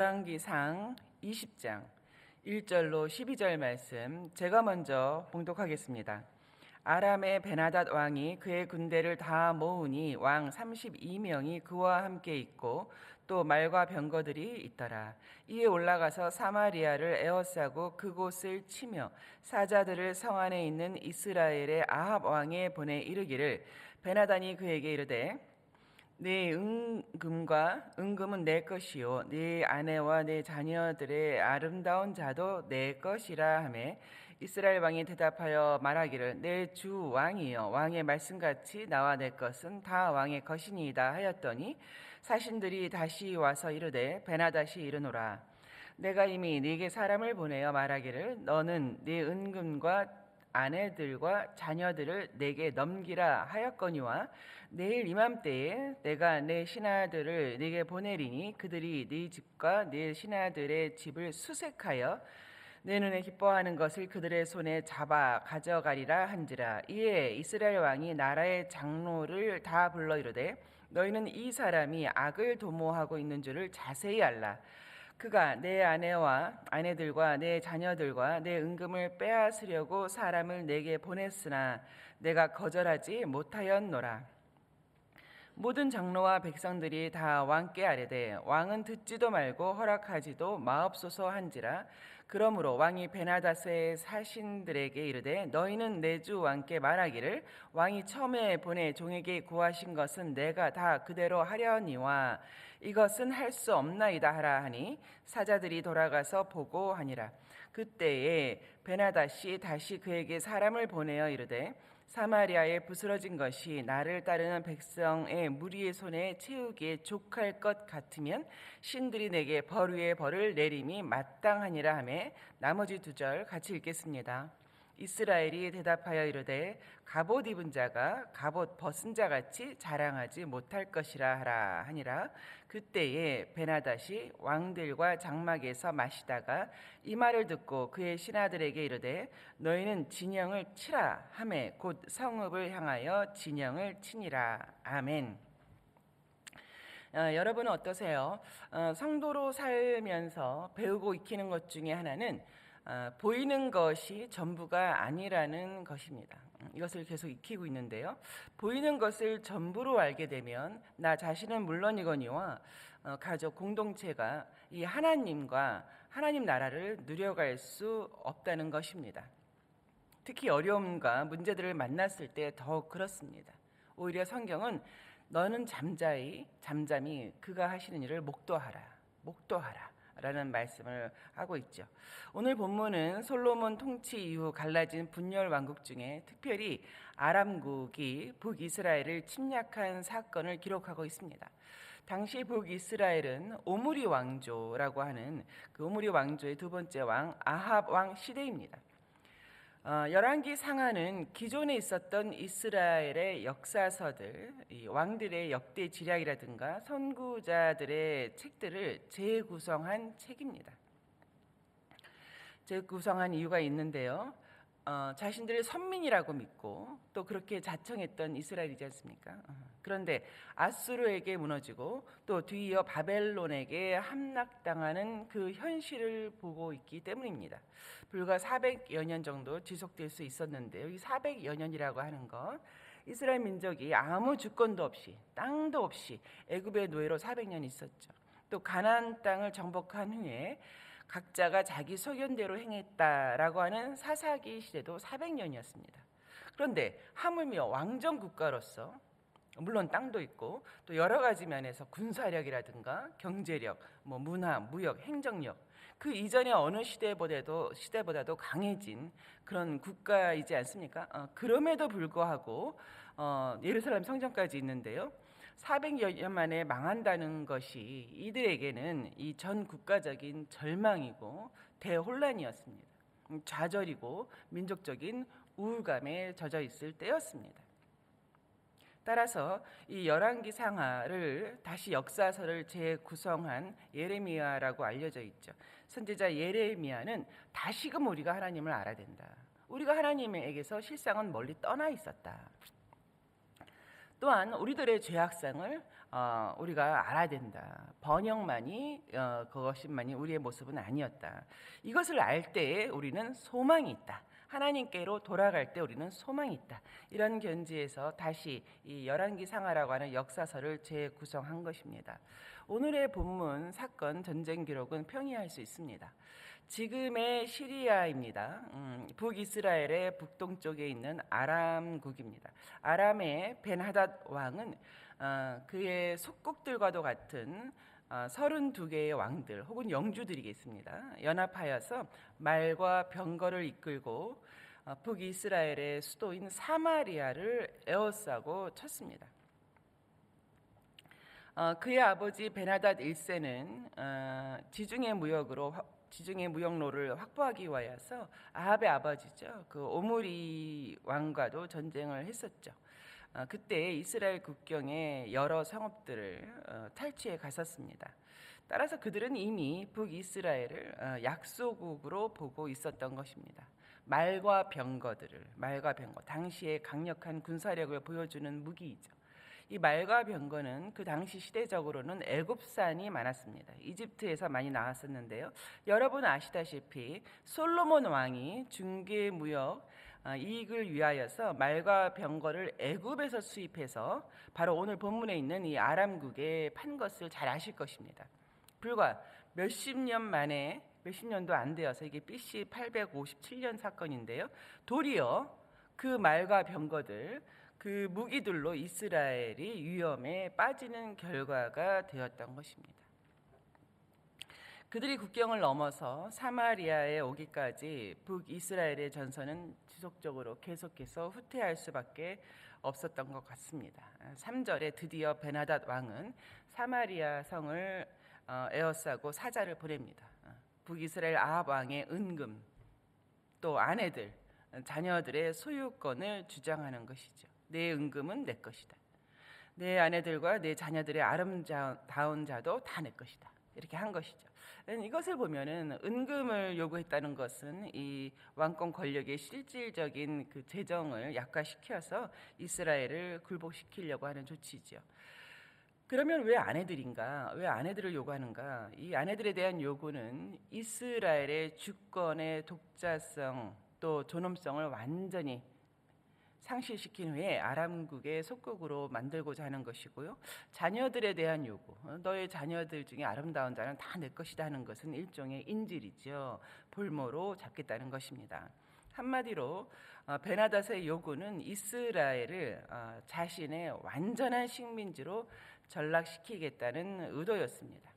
열왕기상 20장 1절로 12절 말씀 제가 먼저 봉독하겠습니다. 아람의 베나닷 왕이 그의 군대를 다 모으니 왕 32명이 그와 함께 있고 또 말과 병거들이 있더라. 이에 올라가서 사마리아를 에워싸고 그곳을 치며 사자들을 성 안에 있는 이스라엘의 아합 왕에 보내 이르기를 베나단이 그에게 이르되 네 은금은 내 것이요 네 아내와 네 자녀들의 아름다운 자도 내 것이라 하매 이스라엘 왕이 대답하여 말하기를 내 주 왕이여 왕의 말씀같이 나와 내 것은 다 왕의 것이니이다 하였더니 사신들이 다시 와서 이르되 베나닷이 이르노라 내가 이미 네게 사람을 보내어 말하기를 너는 네 은금과 아내들과 자녀들을 내게 넘기라 하였거니와 내일 이맘때에 내가 내 신하들을 네게 보내리니 그들이 네 집과 네 신하들의 집을 수색하여 내 눈에 기뻐하는 것을 그들의 손에 잡아 가져가리라 한지라. 이에 이스라엘 왕이 나라의 장로를 다 불러 이르되 너희는 이 사람이 악을 도모하고 있는 줄을 자세히 알라. 그가 내 아내와 아내들과 내 자녀들과 내 은금을 빼앗으려고 사람을 내게 보냈으나 내가 거절하지 못하였노라. 모든 장로와 백성들이 다 왕께 아뢰되 왕은 듣지도 말고 허락하지도 마옵소서 한지라. 그러므로 왕이 베나닷의 사신들에게 이르되 너희는 내 주 왕께 말하기를 왕이 처음에 보내 종에게 구하신 것은 내가 다 그대로 하려니와 이것은 할 수 없나이다 하라 하니 사자들이 돌아가서 보고하니라. 그때에 베나닷이 다시 그에게 사람을 보내어 이르되 사마리아에 부스러진 것이 나를 따르는 백성의 무리의 손에 채우기에 족할 것 같으면 신들이 내게 벌 위에 벌을 내림이 마땅하니라 하매 나머지 2절 같이 읽겠습니다. 이스라엘이 대답하여 이르되 갑옷 입은 자가 갑옷 벗은 자같이 자랑하지 못할 것이라 하라 하니라. 그때에 베나닷이 왕들과 장막에서 마시다가 이 말을 듣고 그의 신하들에게 이르되 너희는 진영을 치라 하매 곧 성읍을 향하여 진영을 치니라. 아멘. 여러분은 어떠세요? 성도로 살면서 배우고 익히는 것 중에 하나는 보이는 것이 전부가 아니라는 것입니다. 이것을 계속 익히고 있는데요. 보이는 것을 전부로 알게 되면 나 자신은 물론이거니와 가족 공동체가 이 하나님과 하나님 나라를 누려갈 수 없다는 것입니다. 특히 어려움과 문제들을 만났을 때 더욱 그렇습니다. 오히려 성경은 너는 잠잠히 그가 하시는 일을 목도하라 라는 말씀을 하고 있죠. 오늘 본문은 솔로몬 통치 이후 갈라진 분열 왕국 중에 특별히 아람국이 북이스라엘을 침략한 사건을 기록하고 있습니다. 당시 북이스라엘은 오므리 왕조라고 하는 그 오므리 왕조의 2번째 왕 아합 왕 시대입니다. 열왕기 상하는 기존에 있었던 이스라엘의 역사서들, 왕들의 역대 지략이라든가 선구자들의 책들을 재구성한 책입니다. 재구성한 이유가 있는데요. 자신들을 선민이라고 믿고 또 그렇게 자청했던 이스라엘이지 않습니까? 그런데 아수르에게 무너지고 또 뒤이어 바벨론에게 함락당하는 그 현실을 보고 있기 때문입니다. 불과 400여 년 정도 지속될 수 있었는데요. 이 400여 년이라고 하는 것, 이스라엘 민족이 아무 주권도 없이 땅도 없이 애굽의 노예로 400년 있었죠. 또 가나안 땅을 정복한 후에 각자가 자기 소견대로 행했다라고 하는 사사기 시대도 400년이었습니다. 그런데 하물며 왕정 국가로서 물론 땅도 있고 또 여러 가지 면에서 군사력이라든가 경제력, 문화, 무역, 행정력 그 이전의 어느 시대보다도 강해진 그런 국가이지 않습니까? 그럼에도 불구하고 예루살렘 성전까지 있는데요. 400여 년 만에 망한다는 것이 이들에게는 이 전 국가적인 절망이고 대혼란이었습니다. 좌절이고 민족적인 우울감에 젖어 있을 때였습니다. 따라서 이 열왕기 상하를 다시 역사서를 재구성한 예레미야라고 알려져 있죠. 선지자 예레미야는 다시금 우리가 하나님을 알아야 된다. 우리가 하나님에게서 실상은 멀리 떠나 있었다. 또한 우리들의 죄악성을 우리가 알아야 된다. 번영만이 그것만이 우리의 모습은 아니었다. 이것을 알 때에 우리는 소망이 있다. 하나님께로 돌아갈 때 우리는 소망이 있다. 이런 견지에서 다시 이 열왕기상하라고 하는 역사서를 재구성한 것입니다. 오늘의 본문 사건 전쟁 기록은 평이할 수 있습니다. 지금의 시리아입니다. 북이스라엘의 북동쪽에 있는 아람국입니다. 아람의 벤하닷 왕은 그의 속국들과도 같은 32개의 왕들 혹은 영주들이겠습니다. 연합하여서 말과 병거를 이끌고 북이스라엘의 수도인 사마리아를 에워싸고 쳤습니다. 그의 아버지 베나닷 1세는 지중해 무역로를 확보하기 위하여서 아합의 아버지죠. 그 오므리 왕과도 전쟁을 했었죠. 그때 이스라엘 국경의 여러 성읍들을 탈취해 갔었습니다. 따라서 그들은 이미 북이스라엘을 약소국으로 보고 있었던 것입니다. 말과 병거, 당시의 강력한 군사력을 보여주는 무기이죠. 이 말과 병거는 그 당시 시대적으로는 애굽산이 많았습니다. 이집트에서 많이 나왔었는데요. 여러분 아시다시피 솔로몬 왕이 중개 무역 이익을 위하여서 말과 병거를 애굽에서 수입해서 바로 오늘 본문에 있는 이 아람국에 판 것을 잘 아실 것입니다. 불과 몇십 년도 안 되어서 이게 BC 857년 사건인데요. 도리어 그 말과 병거들, 그 무기들로 이스라엘이 위험에 빠지는 결과가 되었던 것입니다. 그들이 국경을 넘어서 사마리아에 오기까지 북이스라엘의 전선은 지속적으로 계속해서 후퇴할 수밖에 없었던 것 같습니다. 3절에 드디어 베나닷 왕은 사마리아 성을 에워싸고 사자를 보냅니다. 북이스라엘 아합 왕의 은금, 또 아내들, 자녀들의 소유권을 주장하는 것이죠. 내 은금은 내 것이다. 내 아내들과 내 자녀들의 아름다운 자도 다 내 것이다. 이렇게 한 것이죠. 이것을 보면은 은금을 요구했다는 것은 이 왕권 권력의 실질적인 그 재정을 약화시켜서 이스라엘을 굴복시키려고 하는 조치죠. 그러면 왜 아내들인가? 왜 아내들을 요구하는가? 이 아내들에 대한 요구는 이스라엘의 주권의 독자성 또 존엄성을 완전히 상실시킨 후에 아람국의 속국으로 만들고자 하는 것이고요. 자녀들에 대한 요구, 너의 자녀들 중에 아름다운 자는 다 내 것이다 하는 것은 일종의 인질이죠. 볼모로 잡겠다는 것입니다. 한마디로 베나닷의 요구는 이스라엘을 자신의 완전한 식민지로 전락시키겠다는 의도였습니다.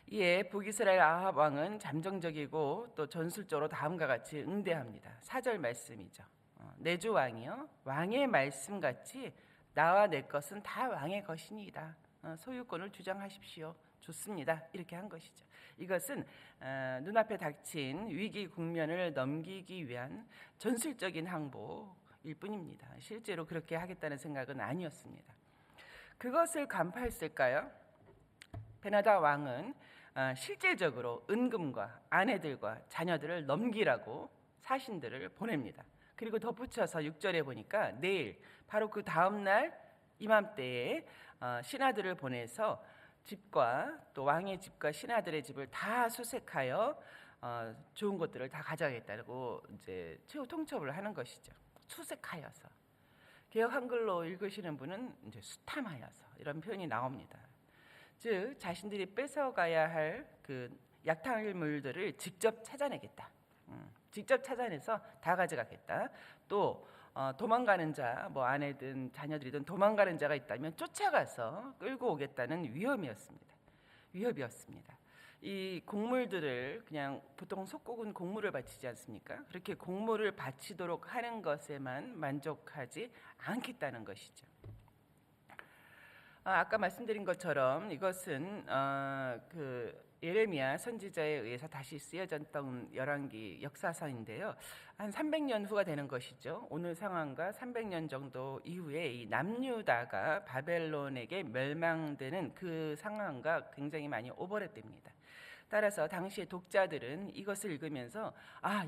이에 북이스라엘 아합 왕은 잠정적이고 또 전술적으로 다음과 같이 응대합니다. 4절 말씀이죠. 내 주 왕이여, 왕의 말씀같이 나와 내 것은 다 왕의 것이니이다. 소유권을 주장하십시오. 좋습니다. 이렇게 한 것이죠. 이것은 눈앞에 닥친 위기 국면을 넘기기 위한 전술적인 항복일 뿐입니다. 실제로 그렇게 하겠다는 생각은 아니었습니다. 그것을 간파했을까요? 베나닷 왕은 실질적으로 은금과 아내들과 자녀들을 넘기라고 사신들을 보냅니다. 그리고 덧붙여서 6절에 보니까 내일 바로 그 다음 날 이맘때에 신하들을 보내서 집과 또 왕의 집과 신하들의 집을 다 수색하여 좋은 것들을 다 가져가겠다고 이제 최후 통첩을 하는 것이죠. 수색하여서. 개역 한글로 읽으시는 분은 이제 수탐하여서 이런 표현이 나옵니다. 즉 자신들이 뺏어가야 할 그 약탈물들을 직접 찾아내겠다. 직접 찾아내서 다 가져가겠다. 또 도망가는 자, 뭐 아내든 자녀들이든 도망가는 자가 있다면 쫓아가서 끌고 오겠다는 위협이었습니다. 이 곡물들을 그냥 보통 속국은 곡물을 바치지 않습니까? 그렇게 곡물을 바치도록 하는 것에만 만족하지 않겠다는 것이죠. 아까 말씀드린 것처럼 이것은 그 예레미야 선지자에 의해서 다시 쓰여졌던 열왕기 역사서인데요. 한 300년 후가 되는 것이죠. 오늘 상황과 300년 정도 이후에 이 남유다가 바벨론에게 멸망되는 그 상황과 굉장히 많이 오버랩됩니다. 따라서 당시의 독자들은 이것을 읽으면서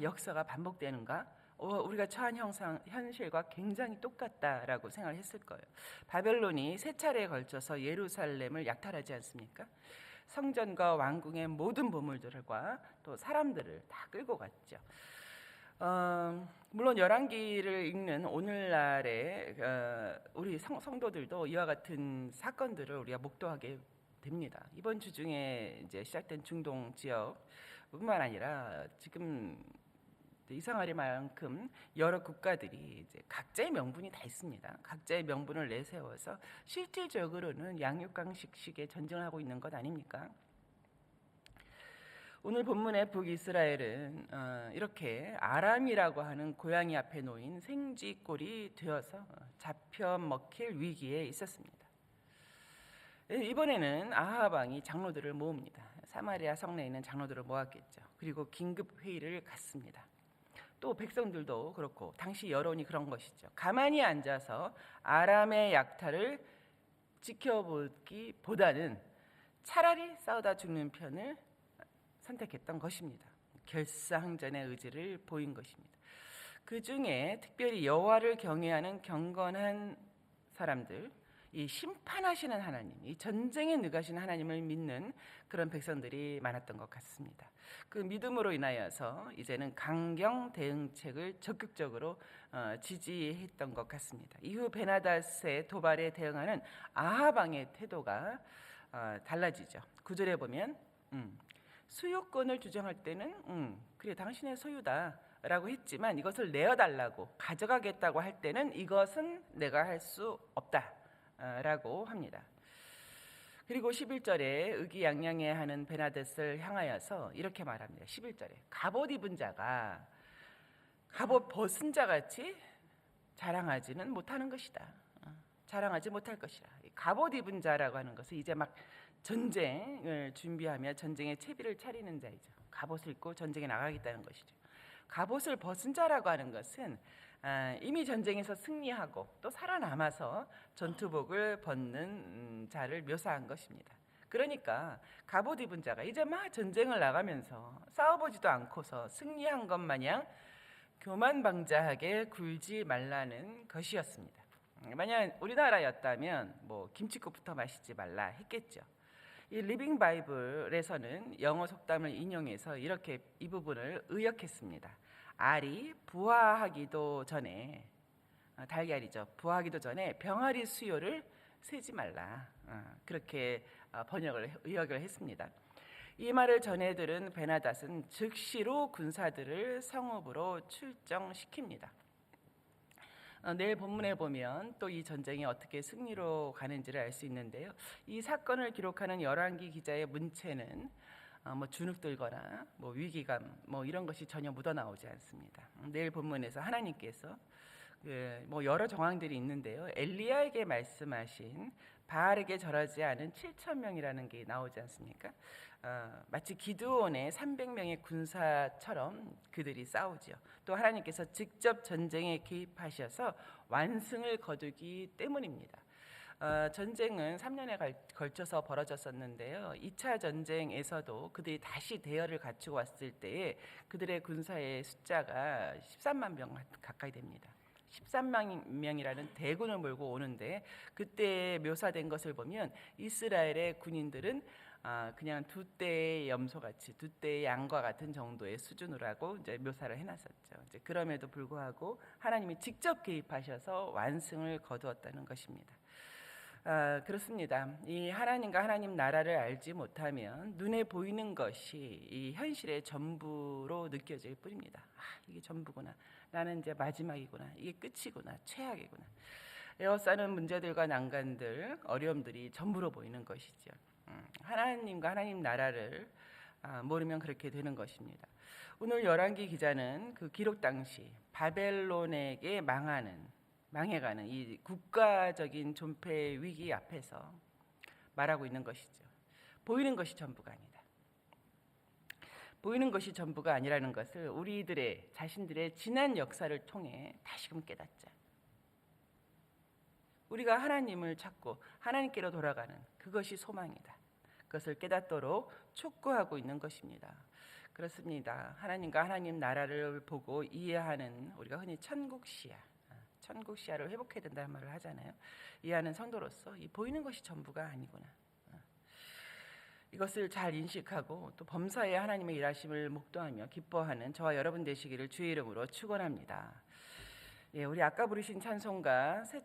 역사가 반복되는가? 우리가 처한 현실과 굉장히 똑같다라고 생각을 했을 거예요. 바벨론이 세 차례에 걸쳐서 예루살렘을 약탈하지 않습니까? 성전과 왕궁의 모든 보물들과 또 사람들을 다 끌고 갔죠. 물론 열왕기를 읽는 오늘날의 우리 성도들도 이와 같은 사건들을 우리가 목도하게 됩니다. 이번 주 중에 이제 시작된 중동 지역뿐만 아니라 지금 이상하리만큼 여러 국가들이 이제 각자의 명분이 다 있습니다. 각자의 명분을 내세워서 실질적으로는 양육강식식의 전쟁을 하고 있는 것 아닙니까? 오늘 본문의 북이스라엘은 이렇게 아람이라고 하는 고양이 앞에 놓인 생쥐꼴이 되어서 잡혀 먹힐 위기에 있었습니다. 이번에는 아합 왕이 장로들을 모읍니다. 사마리아 성내에 있는 장로들을 모았겠죠. 그리고 긴급 회의를 갖습니다. 또 백성들도 그렇고 당시 여론이 그런 것이죠. 가만히 앉아서 아람의 약탈을 지켜보기보다는 차라리 싸우다 죽는 편을 선택했던 것입니다. 결사항전의 의지를 보인 것입니다. 그 중에 특별히 여호와를 경외하는 경건한 사람들, 이 심판하시는 하나님, 이 전쟁에 능하신 하나님을 믿는 그런 백성들이 많았던 것 같습니다. 그 믿음으로 인하여서 이제는 강경 대응책을 적극적으로 지지했던 것 같습니다. 이후 베나닷의 도발에 대응하는 아합 왕의 태도가 달라지죠. 9절에 보면 소유권을 주장할 때는 그래 당신의 소유다라고 했지만 이것을 내어달라고 가져가겠다고 할 때는 이것은 내가 할 수 없다라고 합니다. 그리고 11절에 의기양양해하는 베나닷을 향하여서 이렇게 말합니다. 11절에 갑옷 입은 자가 갑옷 벗은 자같이 자랑하지는 못하는 것이다. 자랑하지 못할 것이다. 갑옷 입은 자라고 하는 것은 이제 막 전쟁을 준비하며 전쟁의 채비를 차리는 자이죠. 갑옷을 입고 전쟁에 나가겠다는 것이죠. 갑옷을 벗은 자라고 하는 것은 이미 전쟁에서 승리하고 또 살아남아서 전투복을 벗는 자를 묘사한 것입니다. 그러니까 갑옷 입은 자가 이제 막 전쟁을 나가면서 싸워보지도 않고서 승리한 것 마냥 교만방자하게 굴지 말라는 것이었습니다. 만약 우리나라였다면 뭐 김치국부터 마시지 말라 했겠죠. 이 리빙 바이블에서는 영어 속담을 인용해서 이렇게 이 부분을 의역했습니다. 알이 부화하기도 전에 달걀이죠. 부화하기도 전에 병아리 수요를 세지 말라. 그렇게 의역을 했습니다. 이 말을 전해들은 베나닷은 즉시로 군사들을 성읍으로 출정시킵니다. 내일 본문에 보면 또 이 전쟁이 어떻게 승리로 가는지를 알 수 있는데요. 이 사건을 기록하는 열왕기 기자의 문체는 뭐 주눅들거나 뭐 위기감 뭐 이런 것이 전혀 묻어나오지 않습니다. 내일 본문에서 하나님께서 뭐 여러 정황들이 있는데요. 엘리야에게 말씀하신 바알에게 절하지 않은 7,000명이라는 게 나오지 않습니까? 마치 기드온의 300명의 군사처럼 그들이 싸우죠. 또 하나님께서 직접 전쟁에 개입하셔서 완승을 거두기 때문입니다. 전쟁은 3년에 걸쳐서 벌어졌었는데요. 2차 전쟁에서도 그들이 다시 대열을 갖추고 왔을 때에 그들의 군사의 숫자가 13만 명 가까이 됩니다. 13만 명이라는 대군을 몰고 오는데 그때 묘사된 것을 보면 이스라엘의 군인들은 그냥 두 떼의 염소같이 두 떼의 양과 같은 정도의 수준으로라고 이제 묘사를 해놨었죠. 이제 그럼에도 불구하고 하나님이 직접 개입하셔서 완승을 거두었다는 것입니다. 그렇습니다. 이 하나님과 하나님 나라를 알지 못하면 눈에 보이는 것이 이 현실의 전부로 느껴질 뿐입니다. 이게 전부구나. 나는 이제 마지막이구나. 이게 끝이구나. 최악이구나. 에워싸는 문제들과 난관들, 어려움들이 전부로 보이는 것이죠. 하나님과 하나님 나라를 모르면 그렇게 되는 것입니다. 오늘 열왕기 기자는 그 기록 당시 바벨론에게 망해가는 이 국가적인 존폐 위기 앞에서 말하고 있는 것이죠. 보이는 것이 전부가 아니다. 보이는 것이 전부가 아니라는 것을 우리들의 자신들의 지난 역사를 통해 다시금 깨닫자. 우리가 하나님을 찾고 하나님께로 돌아가는 그것이 소망이다. 그것을 깨닫도록 촉구하고 있는 것입니다. 그렇습니다. 하나님과 하나님 나라를 보고 이해하는, 우리가 흔히 천국시야, 천국시야를 회복해야 된다는 말을 하잖아요. 이해하는 성도로서 이 보이는 것이 전부가 아니구나. 이것을 잘 인식하고 또 범사에 하나님의 일하심을 목도하며 기뻐하는 저와 여러분 되시기를 주의 이름으로 축원합니다. 예, 우리 아까 부르신 찬송가 새